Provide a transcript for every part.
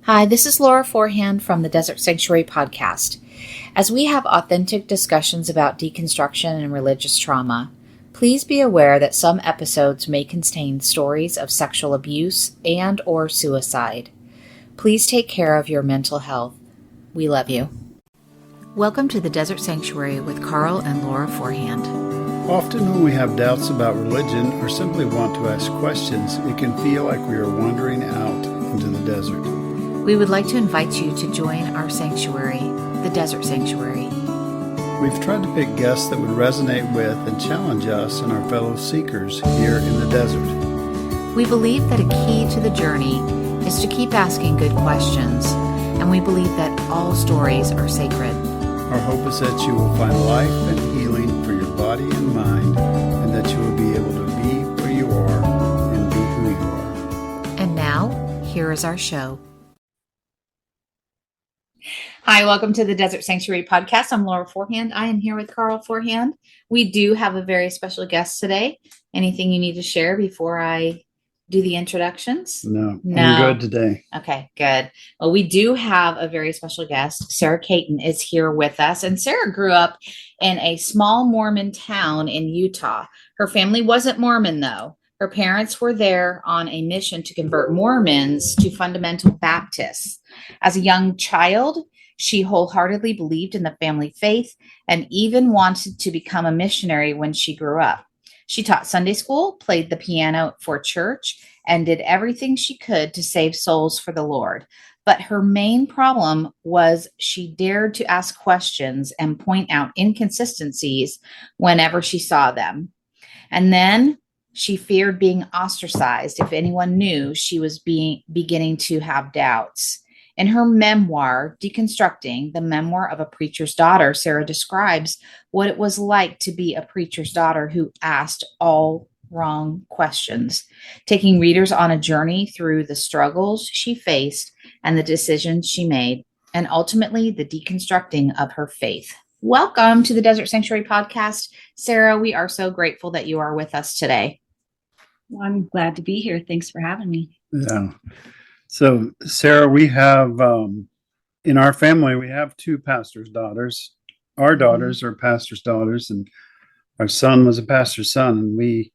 Hi, this is Laura Forehand from the Desert Sanctuary podcast. As we have authentic discussions about deconstruction and religious trauma, please be aware that some episodes may contain stories of sexual abuse and or suicide. Please take care of your mental health. We love you. Welcome to the Desert Sanctuary with Carl and Laura Forehand. Often when we have doubts about religion or simply want to ask questions, it can feel like we are wandering out into the desert. We would like to invite you to join our sanctuary, the Desert Sanctuary. We've tried to pick guests that would resonate with and challenge us and our fellow seekers here in the desert. We believe that a key to the journey is to keep asking good questions, and we believe that all stories are sacred. Our hope is that you will find life and healing for your body and mind, and that you will be able to be where you are and be who you are. And now, here is our show. Hi, welcome to the Desert Sanctuary podcast. I'm Laura Forehand. I am here with Carl Forehand. We do have a very special guest today. Anything you need to share before I do the introductions? No. I'm good today. Okay, good. Well, we do have a very special guest. Sarah Caton is here with us. And Sarah grew up in a small Mormon town in Utah. Her family wasn't Mormon, though. Her parents were there on a mission to convert Mormons to fundamental Baptists. As a young child, she wholeheartedly believed in the family faith and even wanted to become a missionary when she grew up. She taught Sunday school, played the piano for church, and did everything she could to save souls for the Lord. But her main problem was she dared to ask questions and point out inconsistencies whenever she saw them. And then she feared being ostracized if anyone knew she was beginning to have doubts. In her memoir, Deconstructing the Memoir of a Preacher's Daughter, Sarah describes what it was like to be a preacher's daughter who asked all wrong questions, taking readers on a journey through the struggles she faced and the decisions she made, and ultimately the deconstructing of her faith. Welcome to the Desert Sanctuary podcast. Sarah, we are so grateful that you are with us today. Well, I'm glad to be here. Thanks for having me. Yeah. So, Sarah, we have, in our family, we have two pastors' daughters. Our daughters are pastors' daughters, and our son was a pastor's son, and we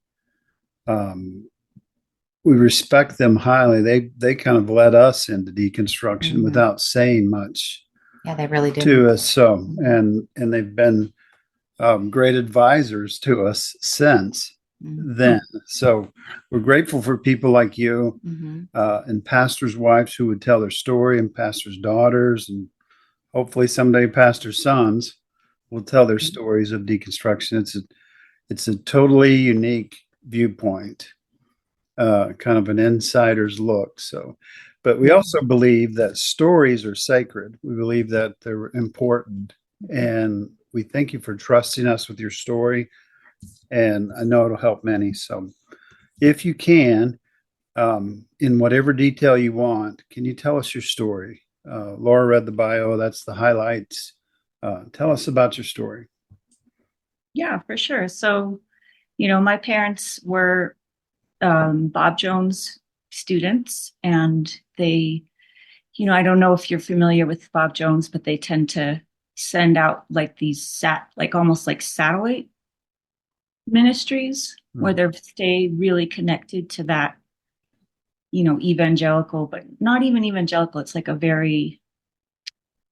respect them highly. They kind of led us into deconstruction without saying much. Yeah, they really did. To us. So, and they've been great advisors to us since then. So we're grateful for people like you and pastors' wives who would tell their story, and pastors' daughters, and hopefully someday pastors' sons will tell their stories of deconstruction. It's a totally unique viewpoint, kind of an insider's look. So, but we also believe that stories are sacred. We believe that they're important, and we thank you for trusting us with your story. And I know it'll help many. So if you can, in whatever detail you want, can you tell us your story? Laura read the bio. That's the highlights. Tell us about your story. Yeah, for sure. So, my parents were Bob Jones students, and they, I don't know if you're familiar with Bob Jones, but they tend to send out like these almost like satellite ministries where they stay really connected to that, evangelical, but not even evangelical. It's like a very,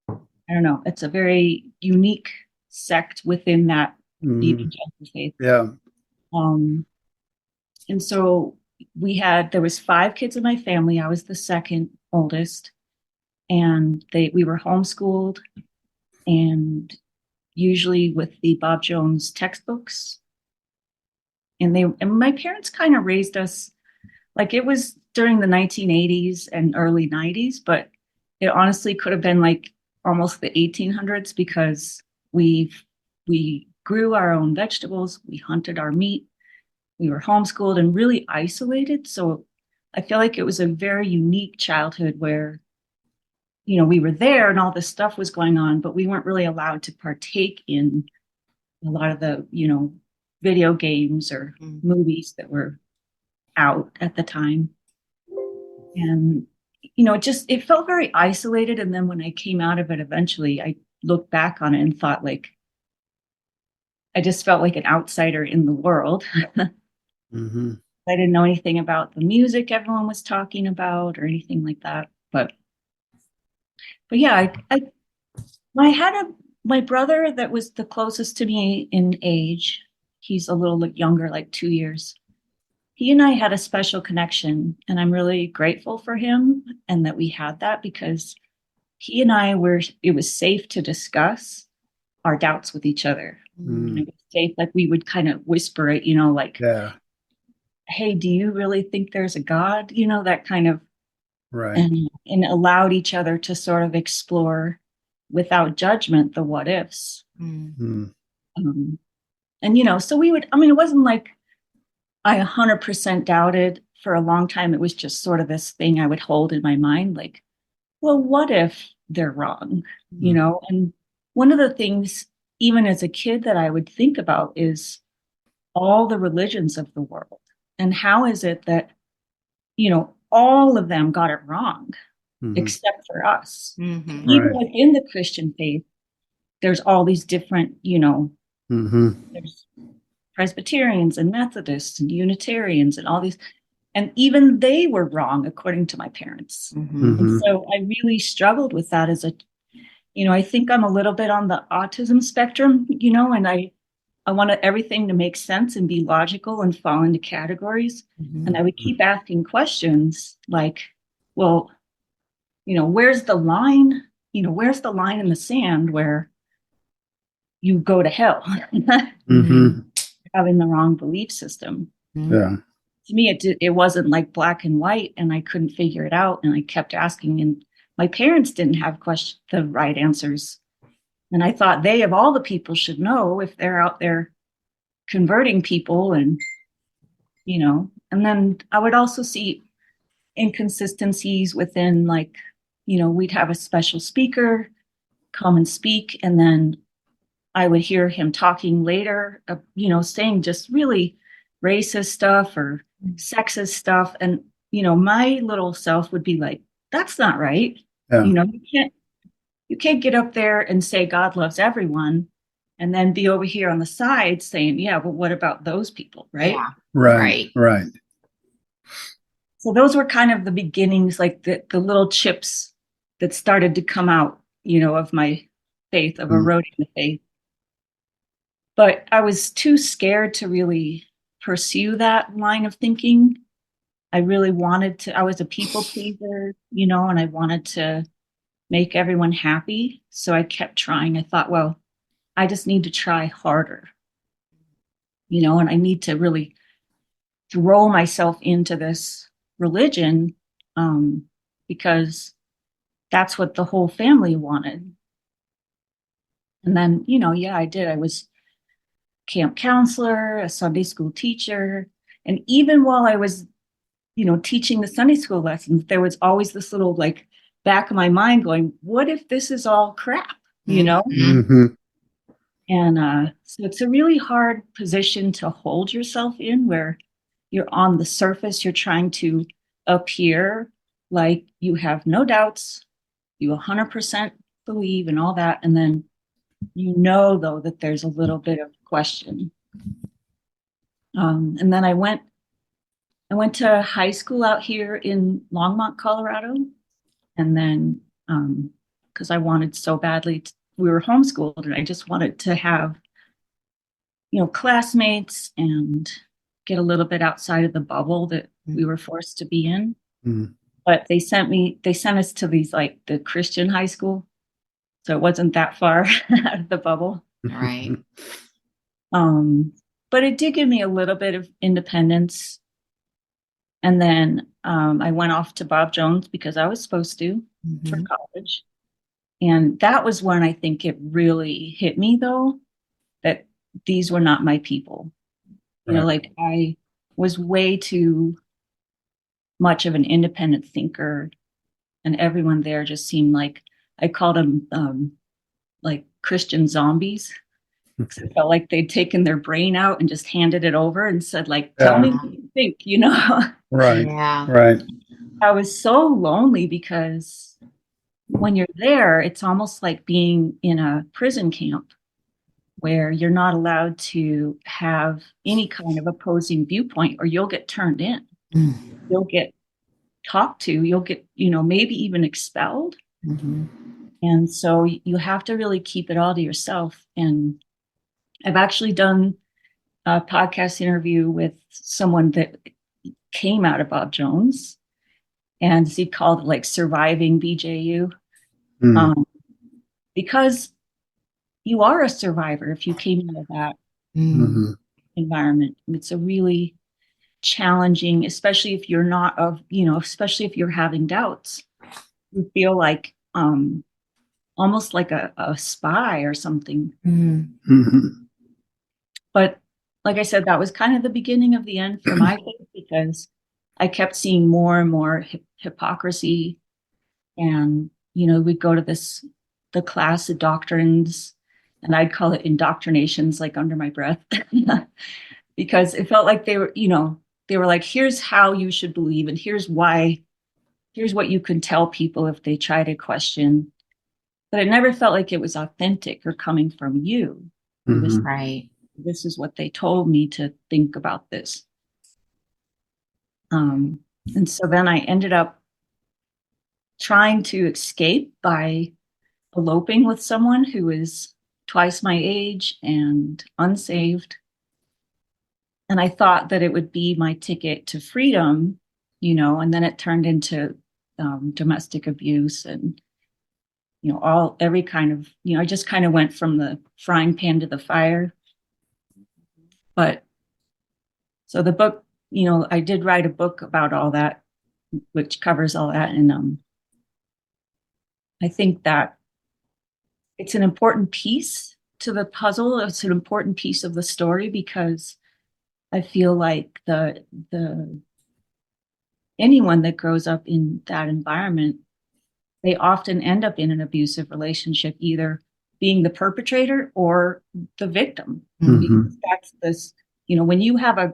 I don't know, it's a very unique sect within that evangelical faith. Yeah. And so there was 5 kids in my family. I was the second oldest, and we were homeschooled, and usually with the Bob Jones textbooks. And my parents kind of raised us like it was during the 1980s and early 90s, but it honestly could have been like almost the 1800s, because we grew our own vegetables, we hunted our meat, we were homeschooled and really isolated. So I feel like it was a very unique childhood where, we were there and all this stuff was going on, but we weren't really allowed to partake in a lot of the, video games or movies that were out at the time. And it felt very isolated. And then when I came out of it, eventually I looked back on it and thought, like, I just felt like an outsider in the world. Mm-hmm. I didn't know anything about the music everyone was talking about or anything like that. But yeah, I had my brother that was the closest to me in age. He's a little younger, like 2 years. He and I had a special connection, and I'm really grateful for him and that we had that, because he and I it was safe to discuss our doubts with each other. And it was safe, like we would kind of whisper it, like, Yeah. hey, do you really think there's a God? That kind of, Right. and allowed each other to sort of explore without judgment the what ifs. Mm-hmm. And so we would, it wasn't like I 100% doubted for a long time. It was just sort of this thing I would hold in my mind, like, well, what if they're wrong? And one of the things, even as a kid, that I would think about is all the religions of the world. And how is it that, all of them got it wrong, except for us? Mm-hmm. Even Right. within the Christian faith, there's all these different, there's Presbyterians and Methodists and Unitarians and all these, and even they were wrong according to my parents. And so I really struggled with that as I think I'm a little bit on the autism spectrum, and I wanted everything to make sense and be logical and fall into categories. And I would keep asking questions like, well, where's the line? Where's the line in the sand where you go to hell? Having the wrong belief system. Yeah. To me, it wasn't like black and white, and I couldn't figure it out. And I kept asking, and my parents didn't have the right answers. And I thought they, of all the people, should know if they're out there converting people. And then I would also see inconsistencies within, like, we'd have a special speaker come and speak, and then I would hear him talking later, saying just really racist stuff or sexist stuff. And, my little self would be like, that's not right. Yeah. You can't get up there and say God loves everyone and then be over here on the side saying, yeah, but what about those people? Right. Yeah. Right. Right. So those were kind of the beginnings, like the little chips that started to come out, of my faith, of eroding the faith. But I was too scared to really pursue that line of thinking. I really I was a people pleaser, and I wanted to make everyone happy. So I kept trying. I thought, well, I just need to try harder, and I need to really throw myself into this religion, because that's what the whole family wanted. And then, yeah, I did. I was camp counselor, a Sunday school teacher. And even while I was, teaching the Sunday school lessons, there was always this little, like, back of my mind going, what if this is all crap, And so it's a really hard position to hold yourself in, where you're on the surface, you're trying to appear like you have no doubts, you 100% believe and all that. And then, though, that there's a little bit of question. And then I went to high school out here in Longmont, Colorado. And then, because I wanted so badly, we were homeschooled, and I just wanted to have, classmates and get a little bit outside of the bubble that we were forced to be in. But they sent us to these, like, the Christian high school. So it wasn't that far out of the bubble. Right. But it did give me a little bit of independence. And then I went off to Bob Jones because I was supposed to for college. And that was when I think it really hit me, though, that these were not my people. Like, I was way too much of an independent thinker, and everyone there just seemed like, I called them like Christian zombies. It felt like they'd taken their brain out and just handed it over and said, like, tell me what you think, Right. Yeah. Right. I was so lonely because when you're there, it's almost like being in a prison camp where you're not allowed to have any kind of opposing viewpoint or you'll get turned in. Mm. You'll get talked to, you'll get, maybe even expelled. Mm-hmm. And so you have to really keep it all to yourself. And I've actually done a podcast interview with someone that came out of Bob Jones, and he called it like surviving BJU. Mm. Because you are a survivor if you came out of that Mm-hmm. environment. It's a really challenging, especially if you're not especially if you're having doubts. You feel like almost like a spy or something. Mm-hmm. But like I said, that was kind of the beginning of the end for my faith, because I kept seeing more and more hypocrisy. And, we'd go to the class of doctrines, and I'd call it indoctrinations, like under my breath, because it felt like they were like, here's how you should believe, and here's what you can tell people if they try to question. But it never felt like it was authentic or coming from you. It was, Right. this is what they told me to think about this. And so then I ended up trying to escape by eloping with someone who is twice my age and unsaved. And I thought that it would be my ticket to freedom, and then it turned into domestic abuse and, every kind of, I just kind of went from the frying pan to the fire. But so the book, I did write a book about all that, which covers all that. And I think that it's an important piece to the puzzle. It's an important piece of the story, because I feel like the anyone that grows up in that environment, they often end up in an abusive relationship, either being the perpetrator or the victim. Mm-hmm. Because that's this, when you have a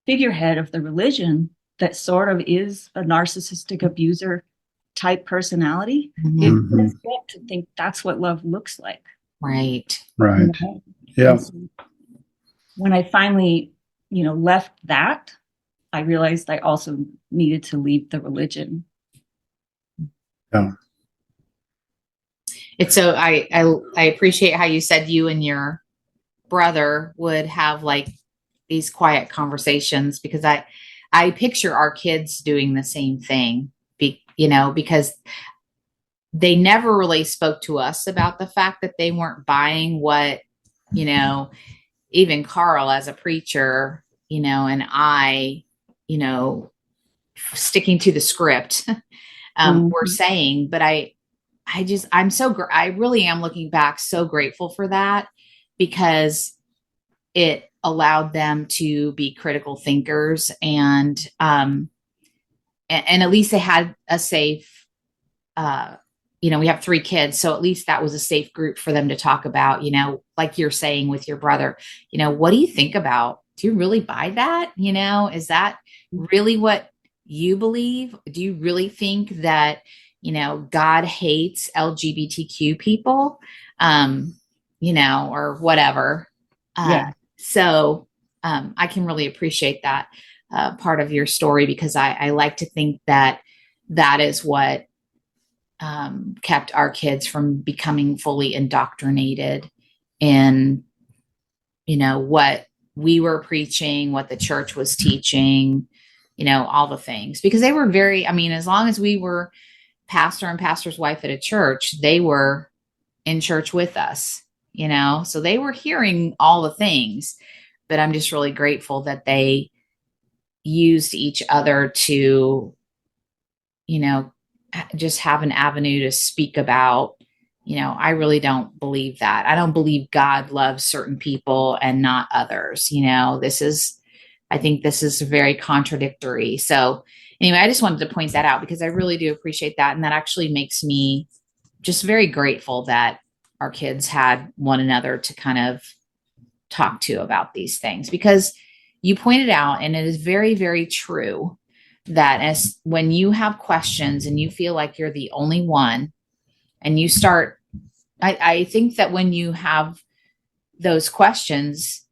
figurehead of the religion that sort of is a narcissistic abuser type personality, Mm-hmm. it's good to think that's what love looks like. Right. Right. Yeah. So when I finally, left that, I realized I also needed to leave the religion. Yeah. It's so I appreciate how you said you and your brother would have like these quiet conversations, because I picture our kids doing the same thing, because they never really spoke to us about the fact that they weren't buying what, even Carl as a preacher, and I, sticking to the script, were saying. But I really am looking back so grateful for that, because it allowed them to be critical thinkers, and at least they had a safe, we have 3 kids, so at least that was a safe group for them to talk about, like you're saying with your brother, what do you think about, do you really buy that? Is that really what you believe? Do you really think that, God hates LGBTQ people, or whatever? Yeah. So I can really appreciate that part of your story, because I like to think that is what kept our kids from becoming fully indoctrinated in, what we were preaching, what the church was teaching, all the things. Because they were very, as long as we were pastor and pastor's wife at a church, they were in church with us, so they were hearing all the things. But I'm just really grateful that they used each other to, just have an avenue to speak about, I really don't believe that. I don't believe God loves certain people and not others. I think this is very contradictory. So anyway, I just wanted to point that out, because I really do appreciate that. And that actually makes me just very grateful that our kids had one another to kind of talk to about these things, because you pointed out, and it is very, very true, that as when you have questions and you feel like you're the only one, and you start, I think that when you have those questions,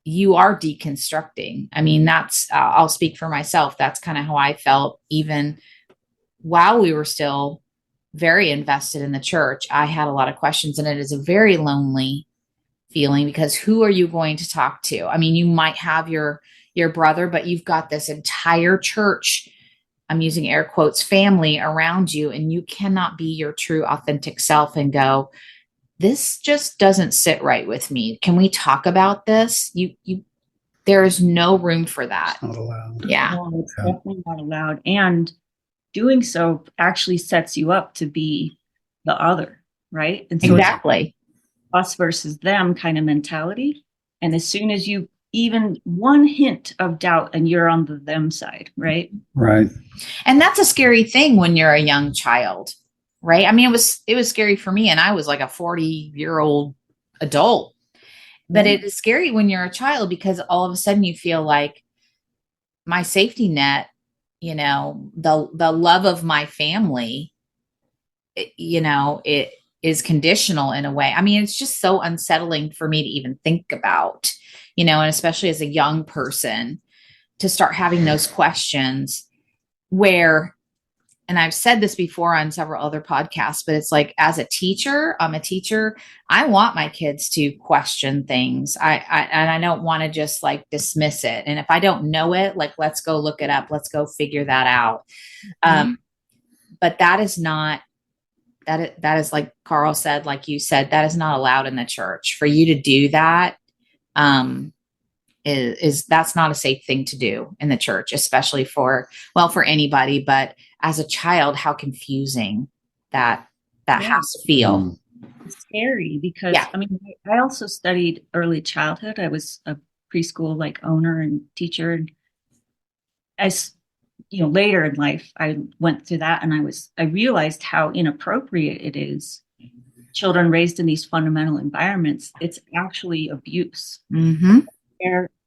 you are deconstructing. I mean, that's, I'll speak for myself. That's kind of how I felt even while we were still very invested in the church. I had a lot of questions, and it is a very lonely feeling because who are you going to talk to? I mean, you might have your brother, but you've got this entire church, I'm using air quotes, family around you, and you cannot be your true authentic self and go, this just doesn't sit right with me. Can we talk about this? There is no room for that. It's not allowed. Yeah. No, it's definitely not allowed. And doing so actually sets you up to be the other, right? And so Exactly. it's us versus them kind of mentality. And as soon as you even one hint of doubt, and you're on the them side, right? Right. And that's a scary thing when you're a young child, right? I mean, it was scary for me, and I was like a 40-year-old adult. But it is scary when you're a child because all of a sudden you feel like my safety net, you know, the love of my family, you know, it is conditional in a way. I mean, it's just so unsettling for me to even think about, you know, and especially as a young person to start having those questions where, and I've said this before on several other podcasts, but it's like, as a teacher, I'm a teacher. I want my kids to question things. And I don't want to just like dismiss it. And if I don't know it, like, let's go look it up. Let's go figure that out. But that is not, that is like Carl said, like you said, that is not allowed in the church. For you to do that, is that's not a safe thing to do in the church, especially for anybody, but as a child, how confusing that has to feel. It's scary because I mean, I also studied early childhood. I was a preschool like owner and teacher. And as you know, later in life, I went through that, and I realized how inappropriate it is. Children raised in these fundamental environments, it's actually abuse. Mm-hmm.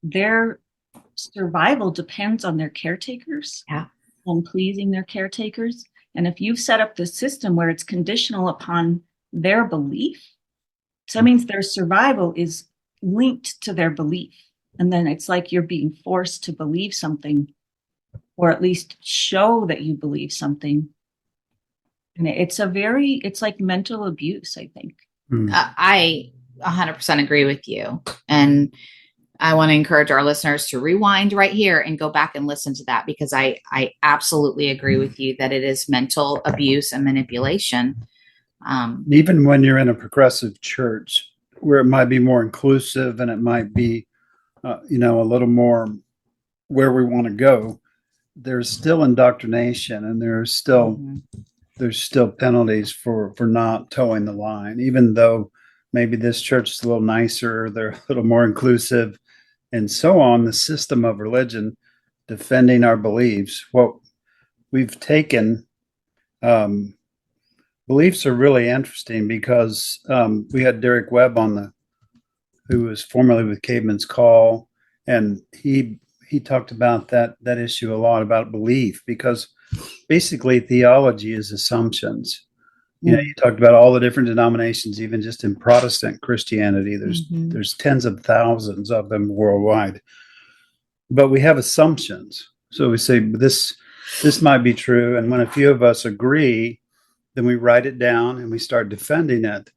Their survival depends on their caretakers, on pleasing their caretakers. And if you've set up the system where it's conditional upon their belief, so that means their survival is linked to their belief. And then it's like you're being forced to believe something, or at least show that you believe something. And it's like mental abuse, I think. I 100% agree with you. And I want to encourage our listeners to rewind right here and go back and listen to that, because I absolutely agree with you that it is mental abuse and manipulation. Even when you're in a progressive church where it might be more inclusive and it might be, you know, a little more where we want to go, there's still indoctrination, and there's still penalties for not towing the line, even though maybe this church is a little nicer, they're a little more inclusive, and so on. The system of religion defending our beliefs, what we've taken, beliefs are really interesting because we had Derek Webb on who was formerly with Caveman's Call, and he talked about that issue a lot, about belief, because basically theology is assumptions. You know, you talked about all the different denominations, even just in Protestant Christianity, there's tens of thousands of them worldwide, but we have assumptions. So we say this might be true, and when a few of us agree, then we write it down and we start defending it.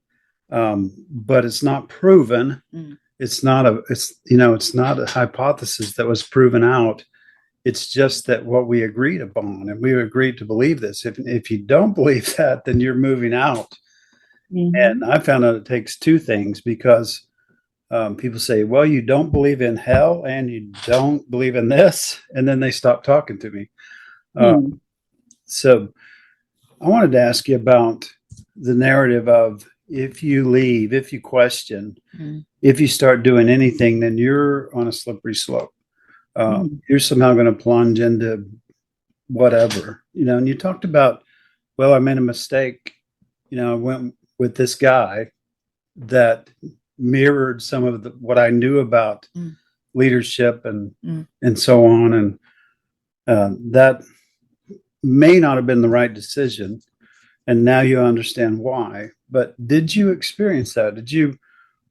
But it's not proven. It's not a hypothesis that was proven out. It's just that what we agreed upon, and we agreed to believe this. If you don't believe that, then you're moving out. And I found out it takes two things, because people say, well, you don't believe in hell and you don't believe in this, and then they stop talking to me. So I wanted to ask you about the narrative of, if you leave, if you question, if you start doing anything, then you're on a slippery slope. You're somehow going to plunge into whatever, you know. And you talked about, well, I made a mistake. You know, I went with this guy that mirrored some of what I knew about leadership and so on. that may not have been the right decision, and now you understand why. But did you experience that? Did you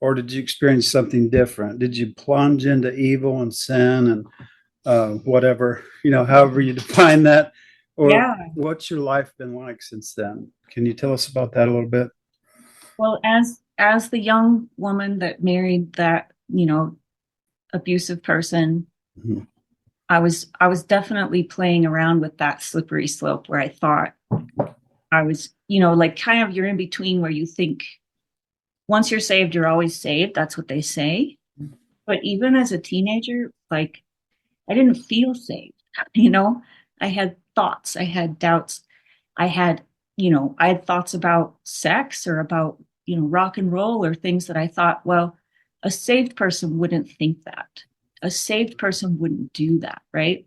experience something different? Did you plunge into evil and sin and whatever, however you define that? Or Yeah. what's your life been like since then? Can you tell us about that a little bit? Well, as the young woman that married that, abusive person, Mm-hmm. I was definitely playing around with that slippery slope where I thought I was, like kind of you're in between where you think once you're saved, you're always saved. That's what they say. But even as a teenager, like I didn't feel saved, I had thoughts, I had doubts, I had, I had thoughts about sex or about, rock and roll or things that I thought, well, a saved person wouldn't think that. A saved person wouldn't do that, right?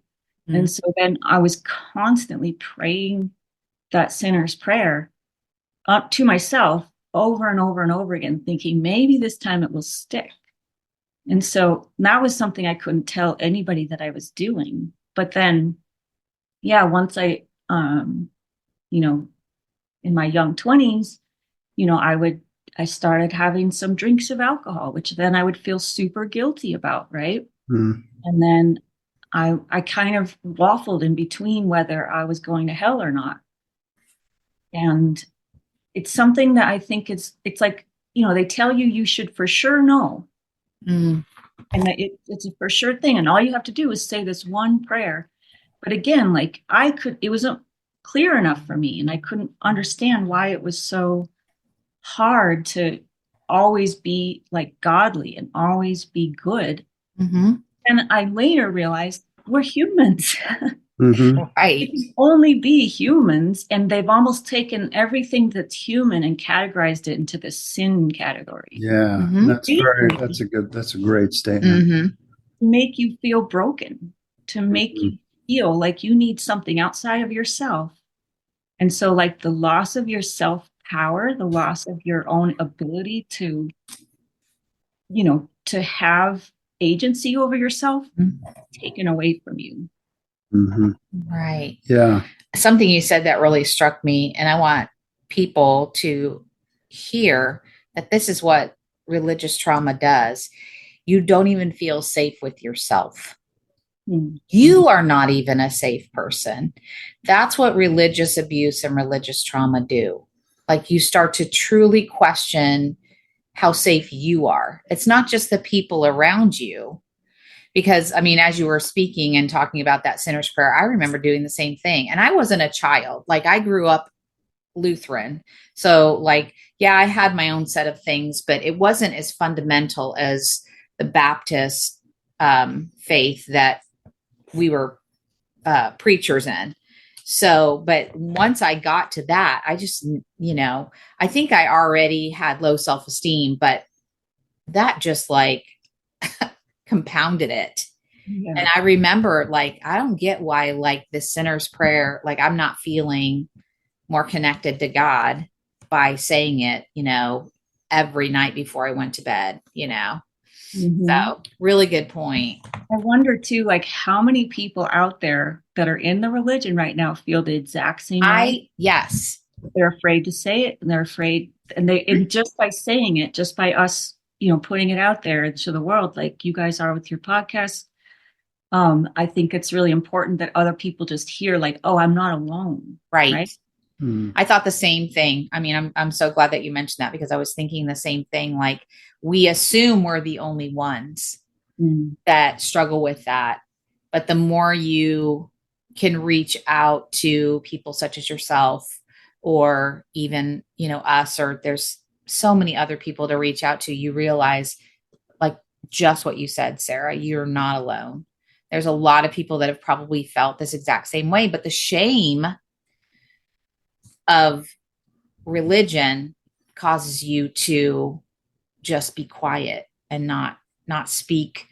Mm. And so then I was constantly praying that sinner's prayer up to myself over and over and over again, thinking maybe this time it will stick. And so that was something I couldn't tell anybody that I was doing. But then, yeah, once you know, in my young 20s, I started having some drinks of alcohol, which then I would feel super guilty about, right? Mm. And then I kind of waffled in between whether I was going to hell or not. And it's something that I think it's like, they tell you should for sure know. Mm. And that it's a for sure thing. And all you have to do is say this one prayer. But again, like it wasn't clear enough for me. And I couldn't understand why it was so hard to always be like godly and always be good. Mm-hmm. And I later realized we're humans. Mm-hmm. Right. We can only be humans. And they've almost taken everything that's human and categorized it into the sin category. Yeah, Mm-hmm. that's a great statement. Mm-hmm. To make you feel broken, to make you feel like you need something outside of yourself. And so, like the loss of your self power, the loss of your own ability to, to have agency over yourself taken away from you. Mm-hmm. Right. Yeah. Something you said that really struck me, and I want people to hear that this is what religious trauma does. You don't even feel safe with yourself. Mm. You are not even a safe person. That's what religious abuse and religious trauma do. Like you start to truly question how safe you are. It's not just the people around you. Because, I mean, as you were speaking and talking about that sinner's prayer, I remember doing the same thing. And I wasn't a child. Like I grew up Lutheran. So, like, yeah, I had my own set of things, but it wasn't as fundamental as the Baptist faith that we were preachers in. So, but once I got to that, I just, I think I already had low self-esteem, but that just like compounded it. Yeah. And I remember like, I don't get why like the sinner's prayer, like I'm not feeling more connected to God by saying it, every night before I went to bed, Mm-hmm. So really good point. I wonder too, like how many people out there that are in the religion right now feel the exact same way. Yes. They're afraid to say it, and they're afraid, and just by saying it, just by us, putting it out there to the world, like you guys are with your podcast. I think it's really important that other people just hear, like, oh, I'm not alone. Right. Mm. I thought the same thing. I mean, I'm so glad that you mentioned that because I was thinking the same thing. Like we assume we're the only ones that struggle with that. But the more you can reach out to people such as yourself or even, us, or there's so many other people to reach out to, you realize like just what you said, Sarah, you're not alone. There's a lot of people that have probably felt this exact same way, but the shame of religion causes you to just be quiet and not speak,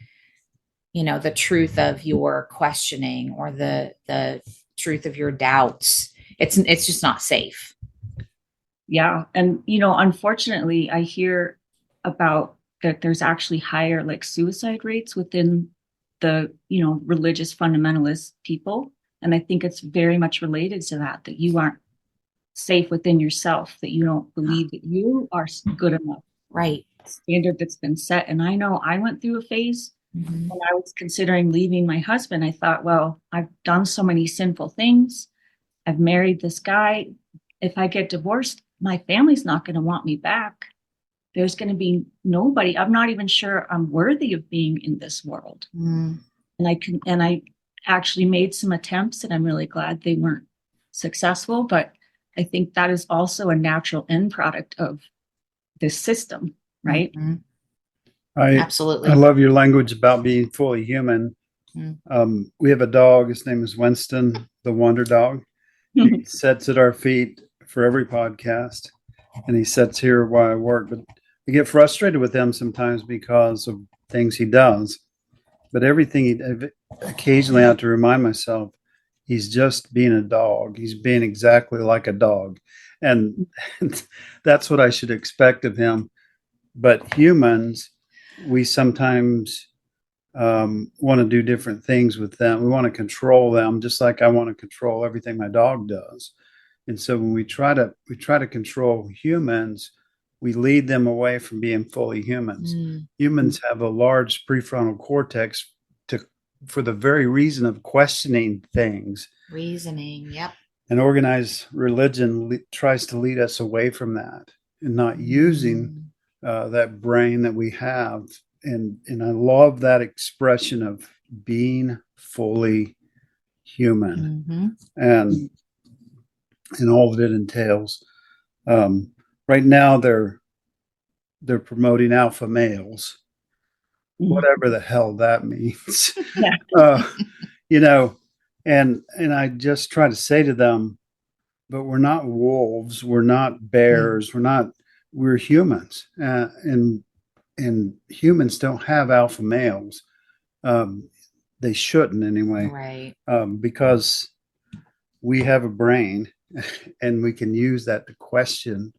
the truth of your questioning or the truth of your doubts. It's just not safe. Yeah. And, unfortunately, I hear about that there's actually higher like suicide rates within the, religious fundamentalist people. And I think it's very much related to that you aren't safe within yourself, that you don't believe that you are good enough. Right. Standard that's been set. And I know I went through a phase when I was considering leaving my husband. I thought, well, I've done so many sinful things. I've married this guy. If I get divorced, my family's not going to want me back. There's going to be nobody. I'm not even sure I'm worthy of being in this world. And I actually made some attempts, and I'm really glad they weren't successful. But I think that is also a natural end product of this system, right? Absolutely. I love your language about being fully human. We have a dog. His name is Winston, the Wonder Dog. He sits at our feet for every podcast, and he sits here while I work. But I get frustrated with him sometimes because of things he does. But everything occasionally I have to remind myself, he's just being a dog. He's being exactly like a dog. And that's what I should expect of him. But humans, we sometimes want to do different things with them. We want to control them, just like I want to control everything my dog does. And so when we try to control humans, we lead them away from being fully humans. Humans have a large prefrontal cortex for the very reason of questioning things. Reasoning, yep. And organized religion tries to lead us away from that and not using that brain that we have. And I love that expression of being fully human and all that it entails. Right now, they're promoting alpha males, whatever the hell that means. And I just try to say to them, but we're not wolves, we're not bears, we're humans, and humans don't have alpha males. They shouldn't anyway, right? Because we have a brain, and we can use that to question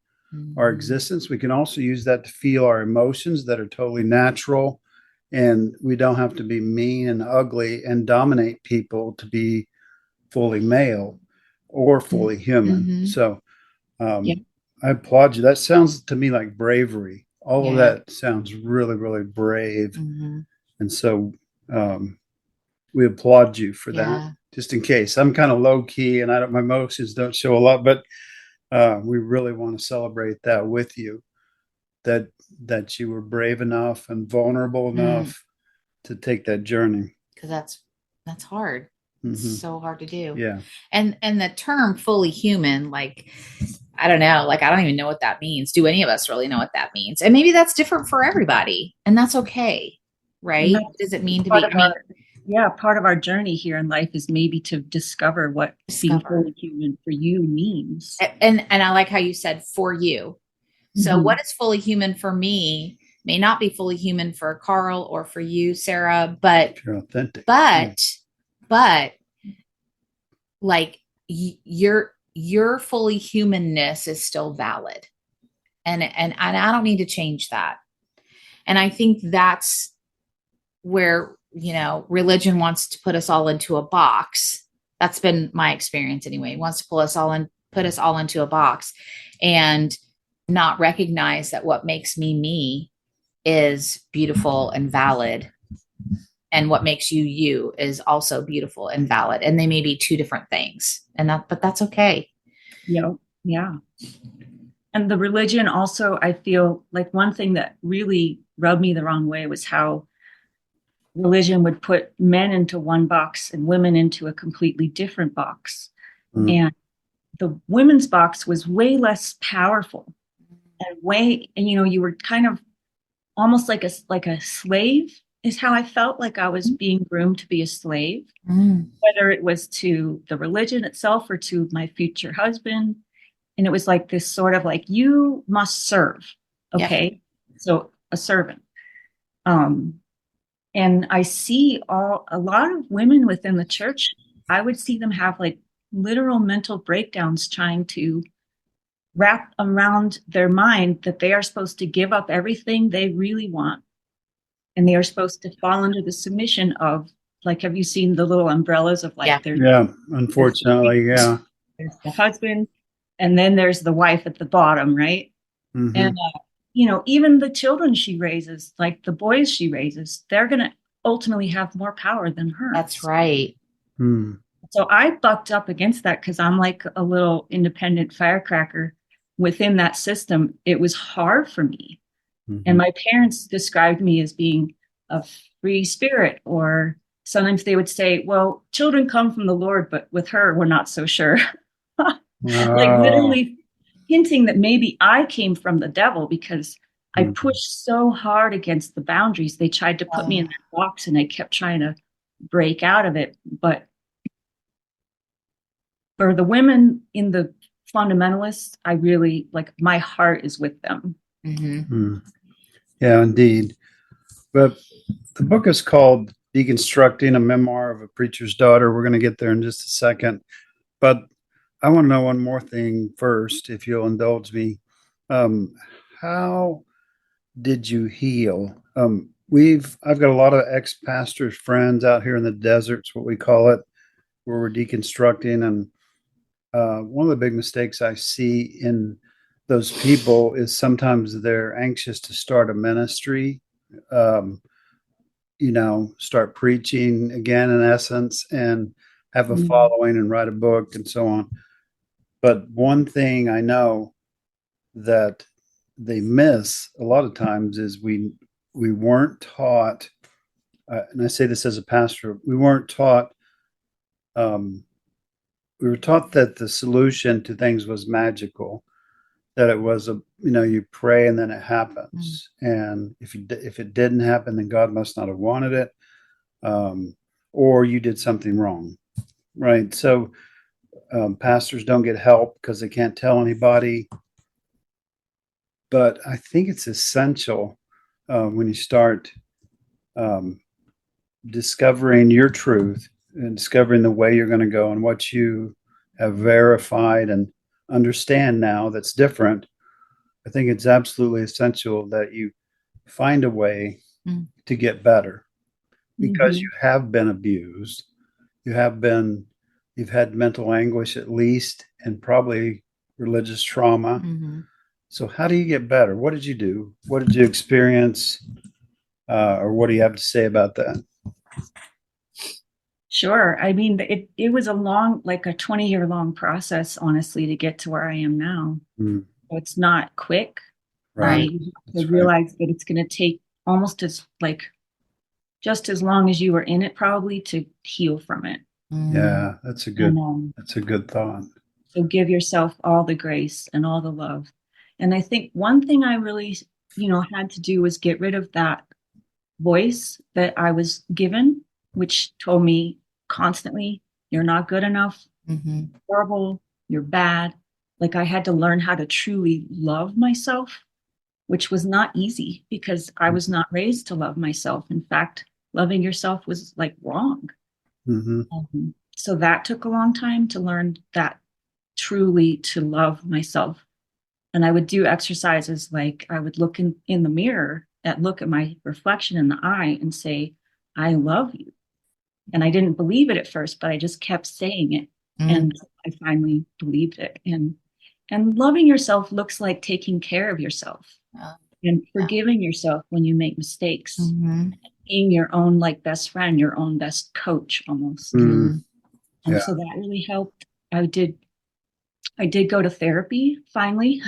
our existence. We can also use that to feel our emotions that are totally natural, and we don't have to be mean and ugly and dominate people to be fully male or fully human. So I applaud you. That sounds to me like bravery. All of that sounds really, really brave. And so we applaud you for that. Just in case, I'm kind of low key and my emotions don't show a lot, but we really want to celebrate that with you, that you were brave enough and vulnerable enough to take that journey. Because that's hard. It's so hard to do. Yeah. And the term fully human, like, I don't know, like, I don't even know what that means. Do any of us really know what that means? And maybe that's different for everybody, and that's okay. Right. What does it mean to be? Part of our journey here in life is maybe to discover what being fully human for you means. And I like how you said for you. So what is fully human for me may not be fully human for Carl or for you, Sarah, but if you're authentic. But like your fully humanness is still valid. And I don't need to change that. And I think that's where, religion wants to put us all into a box. That's been my experience anyway. It wants to put us all into a box and not recognize that what makes me is beautiful and valid. And what makes you is also beautiful and valid. And they may be two different things. But that's okay. Yeah. And the religion also, I feel like one thing that really rubbed me the wrong way was how religion would put men into one box and women into a completely different box. And the women's box was way less powerful and you were kind of almost like a slave is how I felt, like I was being groomed to be a slave, whether it was to the religion itself or to my future husband. And it was like this sort of like, you must serve. Okay. So a servant. And I see a lot of women within the church, I would see them have like literal mental breakdowns trying to wrap around their mind that they are supposed to give up everything they really want. And they are supposed to fall under the submission of like, have you seen the little umbrellas of like, Yeah. Yeah, unfortunately, yeah. there's the husband, and then there's the wife at the bottom, right? Mhm. And, even the children she raises, like the boys she raises, they're going to ultimately have more power than her. That's right. Hmm. So I bucked up against that because I'm like a little independent firecracker within that system. It was hard for me. Mhm. And my parents described me as being a free spirit, or sometimes they would say, well, children come from the Lord, but with her, we're not so sure. Like Oh. literally hinting that maybe I came from the devil because I Mhm. pushed so hard against the boundaries. They tried to put me in that box and I kept trying to break out of it. But for the women in the fundamentalists, I really like, my heart is with them. Hmm. Yeah, indeed. But the book is called Deconstructing a Memoir of a Preacher's Daughter. We're going to get there in just a second. But I want to know one more thing first, if you'll indulge me. How did you heal? I've got a lot of ex-pastors friends out here in the deserts, what we call it, where we're deconstructing. And one of the big mistakes I see in those people is sometimes they're anxious to start a ministry, um, start preaching again, in essence, and have a following and write a book and so on. But one thing I know that they miss a lot of times is we weren't taught, and I say this as a pastor, we weren't taught. Um, we were taught that the solution to things was magical, that it was you pray and then it happens, and if it didn't happen, then God must not have wanted it, or you did something wrong, right? So pastors don't get help because they can't tell anybody. But I think it's essential when you start um, discovering your truth and discovering the way you're going to go and what you have verified and understand now that's different. I think it's absolutely essential that you find a way to get better, because you have been abused. You have been, you've had mental anguish at least, and probably religious trauma. So how do you get better? What did you do? What did you experience? Or what do you have to say about that? Sure. I mean, it was a long, like a 20-year long process, honestly, to get to where I am now. Mm, It's not quick. right. You have That's to right. realize that it's going to take almost just as long as you were in it, probably, to heal from it. Yeah, that's a good, And that's a good thought. so give yourself all the grace and all the love. And I think one thing I really, had to do was get rid of that voice that I was given, which told me constantly, you're not good enough, horrible, you're bad. Like I had to learn how to truly love myself, which was not easy because I was not raised to love myself. In fact, loving yourself was like wrong. Mm-hmm. So that took a long time to learn that truly to love myself. And I would do exercises like I would look in the mirror, look at my reflection in the eye and say, I love you. And I didn't believe it at first, but I just kept saying it. And I finally believed it. And loving yourself looks like taking care of yourself and forgiving yourself when you make mistakes, being your own like best friend, your own best coach almost. Mm, And yeah. so that really helped. I did go to therapy finally.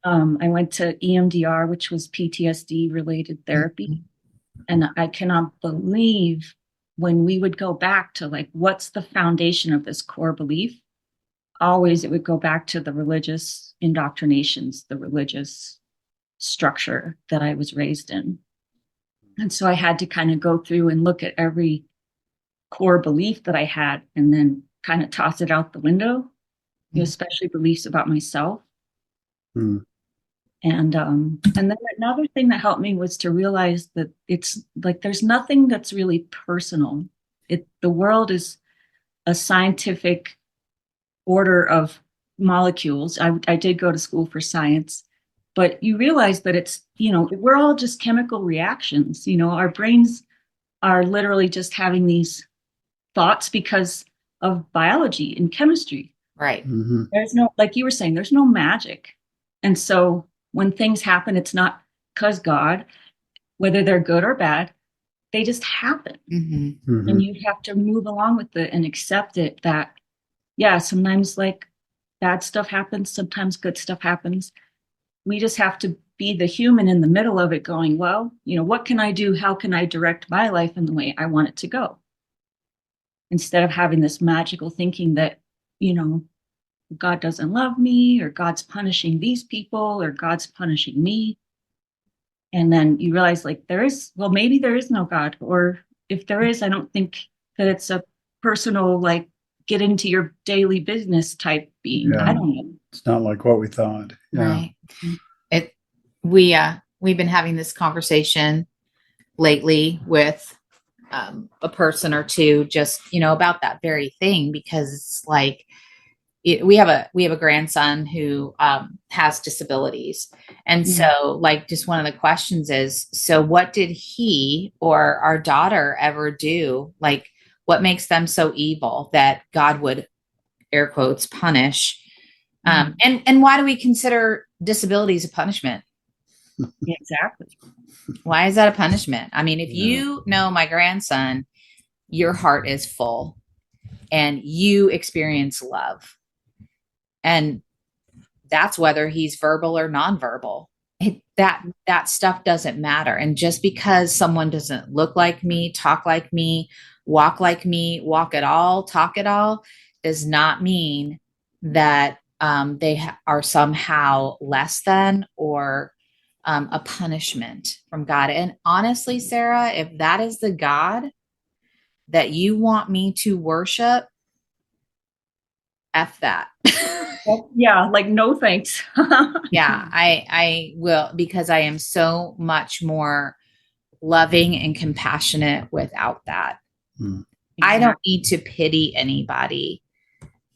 I went to EMDR, which was PTSD related therapy. And I cannot believe when we would go back to like, what's the foundation of this core belief? Always it would go back to the religious indoctrinations, the religious structure that I was raised in. And so I had to kind of go through and look at every core belief that I had and then kind of toss it out the window, especially beliefs about myself. Mm, And then another thing that helped me was to realize that it's like there's nothing that's really personal. The world is a scientific order of molecules. I did go to school for science, but you realize that it's, we're all just chemical reactions. Our brains are literally just having these thoughts because of biology and chemistry. Right. Mm-hmm. There's no, like you were saying, there's no magic. And so when things happen, it's not because God, whether they're good or bad, they just happen. Mm-hmm. Mm-hmm. And you have to move along with it and accept it that, yeah, sometimes like bad stuff happens, sometimes good stuff happens. We just have to be the human in the middle of it going, well, you know, what can I do? How can I direct my life in the way I want it to go? Instead of having this magical thinking that, you know, God doesn't love me, or God's punishing these people, or God's punishing me. And then you realize like maybe there is no God, or if there is, I don't think that it's a personal, like, get into your daily business type being. Yeah. I don't know. It's not like what we thought. Yeah. Right. We've been having this conversation lately with a person or two, just, you know, about that very thing, because it's like, we have a grandson who has disabilities. And so like, just one of the questions is, so what did he or our daughter ever do? Like, what makes them so evil that God would, air quotes, punish? And why do we consider disabilities a punishment? Exactly. Why is that a punishment? I mean, if you know my grandson, your heart is full and you experience love. And that's whether he's verbal or nonverbal. That stuff doesn't matter. And just because someone doesn't look like me, talk like me, walk at all, talk at all, does not mean that they are somehow less than or a punishment from God. And honestly, Sarah, if that is the God that you want me to worship, F that. Yeah, like no thanks. Yeah, I will, because I am so much more loving and compassionate without that. Mm. I don't need to pity anybody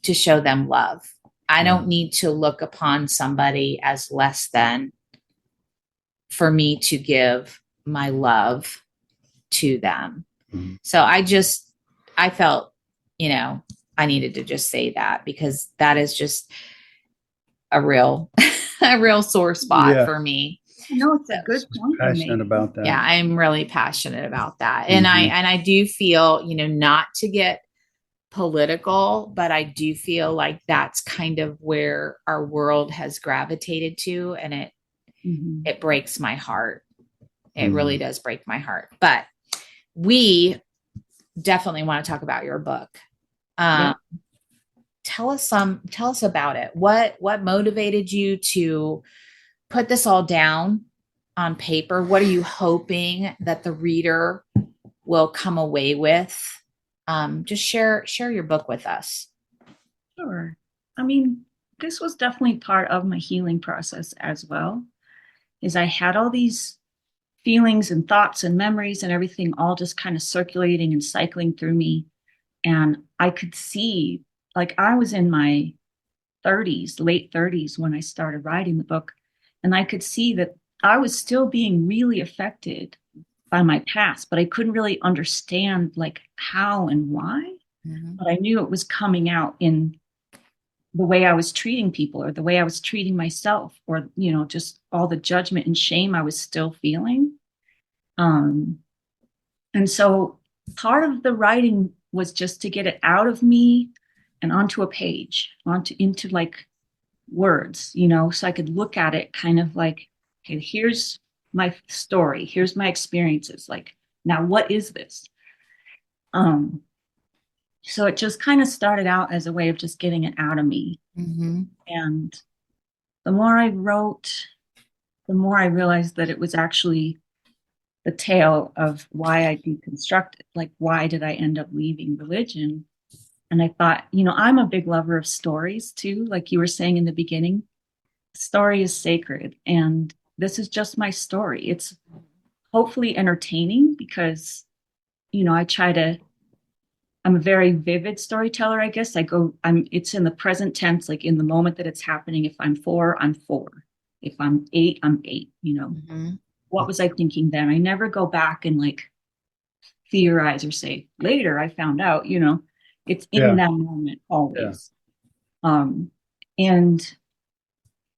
to show them love. I don't need to look upon somebody as less than for me to give my love to them. Mm. So I felt, you know, I needed to just say that, because that is just a real sore spot for me. No, it's a good point. Passionate about that. Yeah, I'm really passionate about that. And I do feel, you know, not to get political, but I do feel like that's kind of where our world has gravitated to, and it breaks my heart. It really does break my heart. But we definitely want to talk about your book. Tell us about it. What motivated you to put this all down on paper? What are you hoping that the reader will come away with? Just share your book with us. Sure. I mean, this was definitely part of my healing process as well, is I had all these feelings and thoughts and memories and everything all just kind of circulating and cycling through me. And I could see, like, I was in my 30s, late 30s, when I started writing the book. And I could see that I was still being really affected by my past, but I couldn't really understand like how and why. But I knew it was coming out in the way I was treating people, or the way I was treating myself, or, you know, just all the judgment and shame I was still feeling. And so part of the writing was just to get it out of me and onto a page, into like words, you know, so I could look at it kind of like, okay, here's my story, here's my experiences. Like, now what is this? So it just kind of started out as a way of just getting it out of me. And the more I wrote, the more I realized that it was actually the tale of why I deconstructed. Like, why did I end up leaving religion? And I thought, you know, I'm a big lover of stories too. Like you were saying in the beginning, story is sacred. And this is just my story. It's hopefully entertaining because, you know, I'm a very vivid storyteller, I guess. It's in the present tense, like in the moment that it's happening. If I'm 4, I'm 4. If I'm 8, I'm 8, you know. What was I thinking then? I never go back and like theorize or say later I found out, it's in Yeah. that moment always. And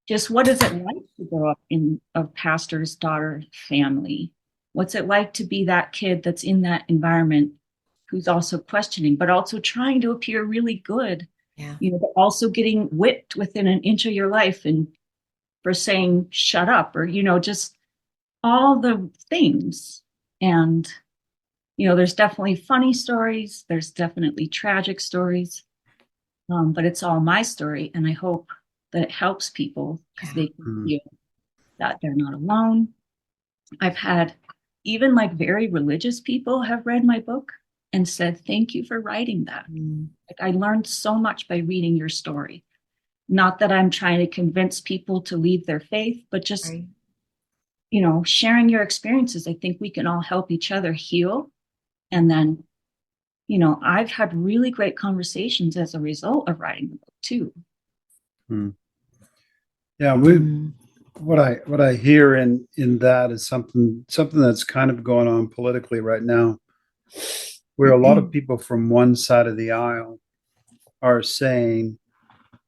just what is it like to grow up in a pastor's daughter family? What's it like to be that kid that's in that environment who's also questioning, but also trying to appear really good? Yeah. But also getting whipped within an inch of your life and for saying shut up, or just all the things. And there's definitely funny stories, there's definitely tragic stories, but it's all my story, and I hope that it helps people because they can feel that they're not alone. I've had even like very religious people have read my book and said, thank you for writing that. Like, I learned so much by reading your story. Not that I'm trying to convince people to leave their faith, but just, sharing your experiences. I think we can all help each other heal. And then, I've had really great conversations as a result of writing the book too. Yeah, what I hear in that is something that's kind of going on politically right now, where a lot of people from one side of the aisle are saying,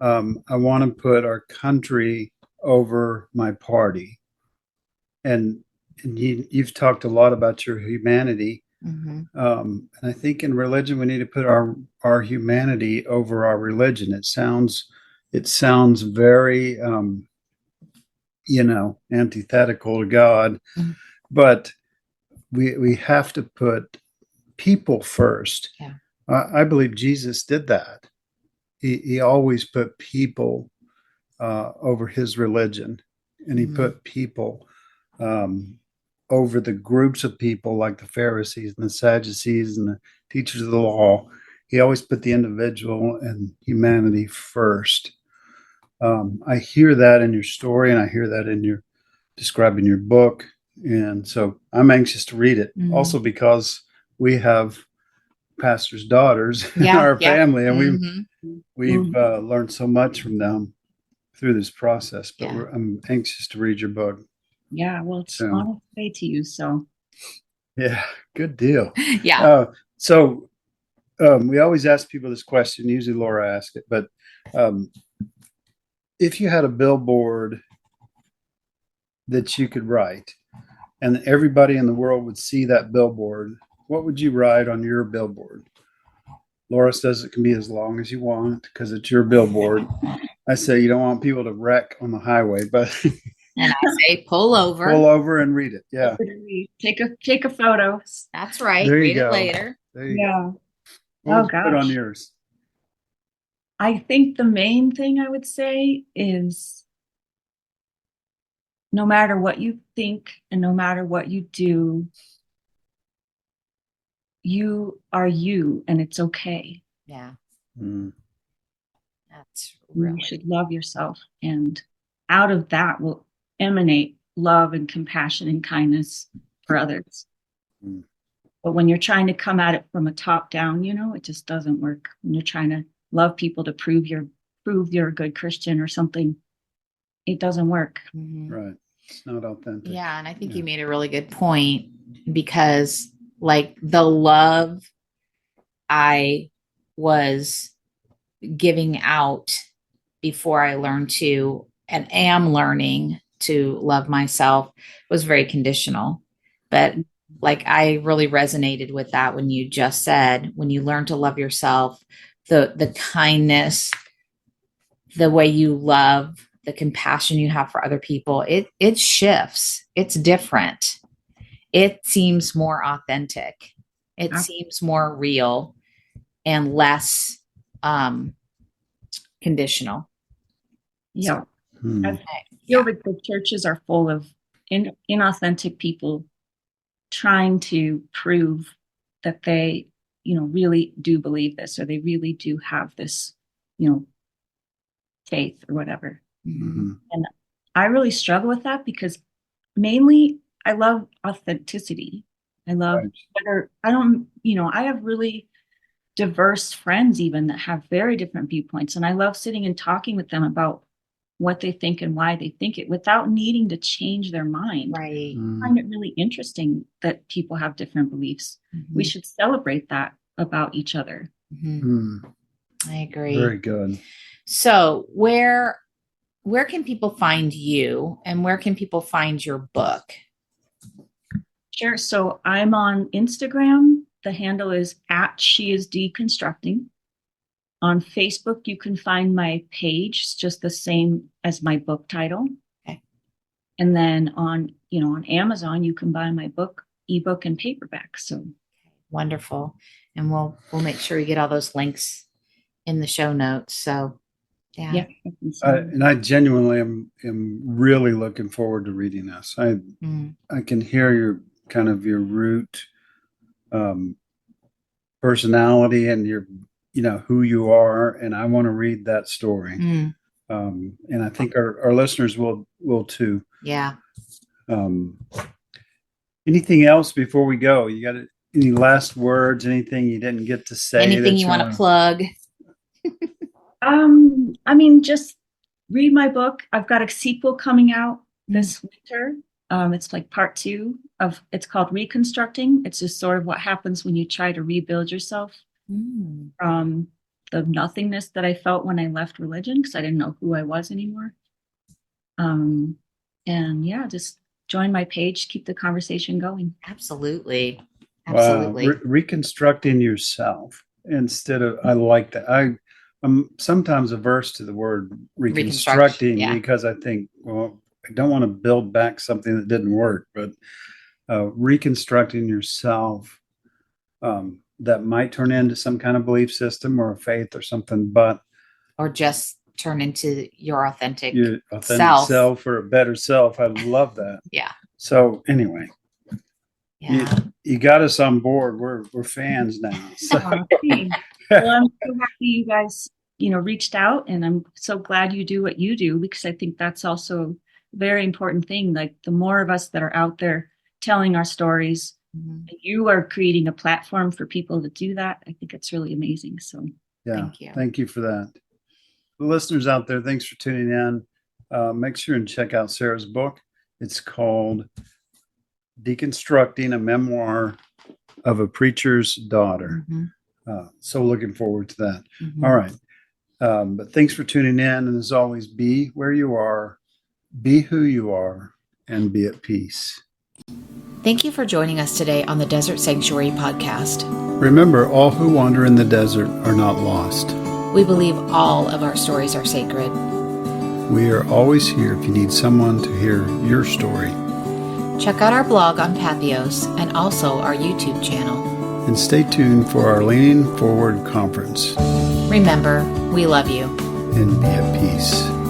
I want to put our country over my party. And you've talked a lot about your humanity. And I think in religion, we need to put our humanity over our religion. It sounds very, antithetical to God, but we have to put people first. Yeah. I believe Jesus did that. He always put people over his religion, and he put people over the groups of people like the Pharisees and the Sadducees and the teachers of the law. He always put the individual and humanity first. I hear that in your story, and I hear that in your describing your book. And so I'm anxious to read it. Also because we have pastors' daughters in our family, and we've learned so much from them through this process. But I'm anxious to read your book. Yeah, well, it's on its way to you. So yeah, good deal. Yeah. We always ask people this question. Usually Laura asks it, but if you had a billboard that you could write and everybody in the world would see that billboard, what would you write on your billboard? Laura says it can be as long as you want because it's your billboard. I say you don't want people to wreck on the highway, but and I say pull over and read it. Yeah, take a photo. That's right. There you Read go. it later. There you go. What would you put on yours? I think the main thing I would say is, no matter what you think and no matter what you do, you are you, and it's okay. Yeah. That's You should love yourself, and out of that will emanate love and compassion and kindness for others. But when you're trying to come at it from a top down, it just doesn't work. When you're trying to love people to prove you're a good Christian or something, it doesn't work. Right. It's not authentic. Yeah. And I think you made a really good point, because like the love I was giving out before I learned to, and am learning to love myself, was very conditional. But like, I really resonated with that when you just said, when you learn to love yourself, the kindness, the way you love, the compassion you have for other people, it shifts. It's different. It seems more authentic. It seems more real and less conditional. Yeah. I feel that the churches are full of inauthentic people trying to prove that they, really do believe this, or they really do have this, faith or whatever. And I really struggle with that, because mainly I love authenticity. I love I have really diverse friends even that have very different viewpoints. And I love sitting and talking with them about what they think and why they think it without needing to change their mind. Right. I find it really interesting that people have different beliefs. We should celebrate that about each other. I agree. Very good. So where can people find you, and where can people find your book? Sure. So I'm on Instagram. The handle is @SheIsDeconstructing. On Facebook, you can find my page. It's just the same as my book title. Okay. And then on Amazon, you can buy my book, ebook, and paperback. So wonderful. And we'll make sure we get all those links in the show notes. So yeah. And I genuinely am really looking forward to reading this. I can hear your root personality and your who you are, and I want to read that story. And I think our listeners will too. Yeah. Anything else before we go? You got any last words? Anything you didn't get to say? Anything you want to plug? Just read my book. I've got a sequel coming out this winter. It's like part 2 it's called Reconstructing. It's just sort of what happens when you try to rebuild yourself from the nothingness that I felt when I left religion, because I didn't know who I was anymore. Just join my page, keep the conversation going. Absolutely. Wow. Reconstructing yourself instead of, I like that. I'm sometimes averse to the word reconstructing because I think, well, I don't want to build back something that didn't work, but reconstructing yourself, that might turn into some kind of belief system or a faith or something, or just turn into your authentic self or a better self. I love that. Yeah. So anyway, you got us on board. We're fans now. So. Well, I'm so happy you guys, reached out, and I'm so glad you do what you do, because I think that's also a very important thing. Like, the more of us that are out there telling our stories, you are creating a platform for people to do that. I think it's really amazing. So thank you for that. The listeners out there, thanks for tuning in. Make sure and check out Sarah's book. It's called Deconstructing, a Memoir of a Preacher's Daughter. So looking forward to that. All right. But thanks for tuning in. And as always, be where you are, be who you are, and be at peace. Thank you for joining us today on the Desert Sanctuary podcast. Remember, all who wander in the desert are not lost. We believe all of our stories are sacred. We are always here if you need someone to hear your story. Check out our blog on Pathos and also our YouTube channel. And stay tuned for our Leaning Forward conference. Remember, we love you. And be at peace.